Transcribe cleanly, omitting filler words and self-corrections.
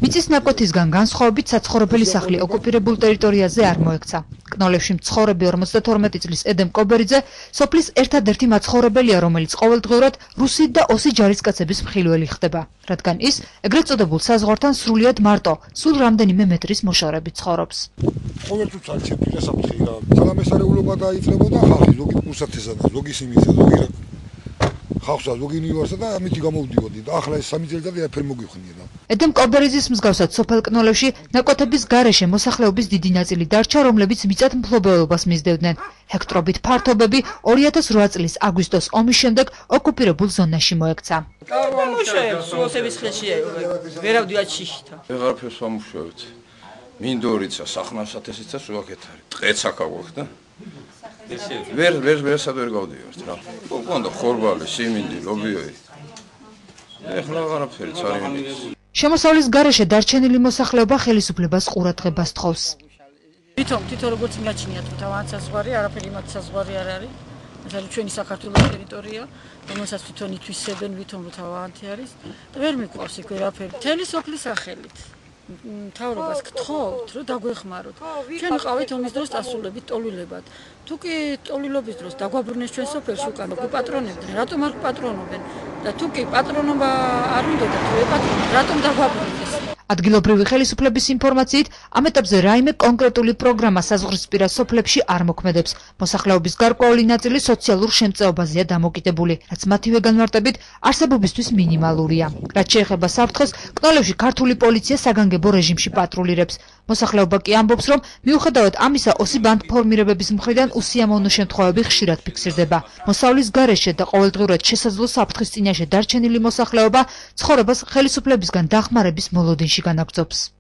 მიწის ნაკვეთისგან განსხვავებით საცხოვრებელი სახლი ოკუპირებულ ტერიტორიაზე არ მოექცა. კნოლევში მცხოვრები 52 წლის ედემ კობერიძე სოფლის ერთადერთი მაცხოვრებელია, რომელიც ყოველდღიურად რუსი და ოსი ჯარისკაცების მხილველი ხდება, რადგან ის ეგრეთ წოდებულ საზღვართან სრულიად მარტო, სულ რამდენიმე მეტრის მოშორებით ცხოვრობს. ყოველთვის ჩემპირა საფრთხე რა. საგამესარეულობა დაიწყებოდა ხალხი, ზოგი პულსათესადა, ზოგი სიმისა, ზოგი ხალხსა, ზოგი ნივარსა და ამით გამოვდიოდი და ახლა ეს 3 წელიწადი აფერ მოგვიხნიერა. ედემ კობერიძის მსგავსად სოფელ კნოლევში ნაკვეთების გარეშე მოსახლეობის დიდი ნაწილი დარჩა, რომლებიც მიწათ მფლობელობას მისდევდნენ. ჰექტრობით ფართობები 2008 წლის აგვისტოს ომის შემდეგ ოკუპირებულ ზონაში მოექცა. ვერავდივარ შიშთა. ვეღარაფერს ვამუშავებთ. მინდორიცა, სახნავსათესიცა სულაკეთ არის. ტყეც აქ აგვაქვს და ვერ გავდივართ რა. უკონდა ხორბალი, სიმინდი, ლობიოი. ეხლა აღარაფერიც არ იმის. შემოსავლის გარეშე დარჩენილი მოსახლეობა ხელისუფლებას ყურადღებას თხოვს. თვითონ როგორც მიაჩნიათ, თავად საზღვარი, არაფერი მათ საზღვარი არ არის. ეს არის ჩვენი საქართველოს ტერიტორია, რომელსაც თვითონ ითვისებენ, თვითონ თავადი არის და ვერ მიყვარს იქ ვერაფერი. მთელი სოფლის სახელით. მთავრობას გთხოვთ, რომ დაგვეხმაროთ. ჩვენ ვიყავით ომის დროს ასულებით ტოლვილებად. თუ კი ტოლვილობის დროს დაგვაბრუნეს ჩვენ სოფელში უკან პატრონებდნენ, რატომ არ პატრონობენ? და თუ კი პატრონობა არ უნდა და თუ ეპატრონებენ, რატომ დაგვაბრუნეს? ადგილობრივი ხელისუფლების ინფორმაციით, ამ ეტაპზე რაიმე კონკრეტული პროგრამა საზღვრისპირა სოფლებში არ მოქმედებს. მოსახლეობის გარკვეული ნაწილი სოციალურ შემწეობაზეა დამოკიდებული, რაც მათივე განმარტებით არსებობისთვის მინიმალურია. რაც შეეხება საფრთხეს, კნოლევში ქართული პოლიცია საგანგებო რეჟიმში პატრულირებს. მოსახლეობა კი ამბობს, რომ მიუხედავად ამისა, ოსი ბანდფორმირებების მხრიდან უსიამოვნო შემთხვევები ხშირად ფიქსირდება. მოსავლის გარეშე და ყოველდღიურად შესაძლო საფრთხის წინაშე დარჩენილი მოსახლეობა ცხოვრებას ხელისუფლებისგან დახმარების მოლოდინში განაგრძობს.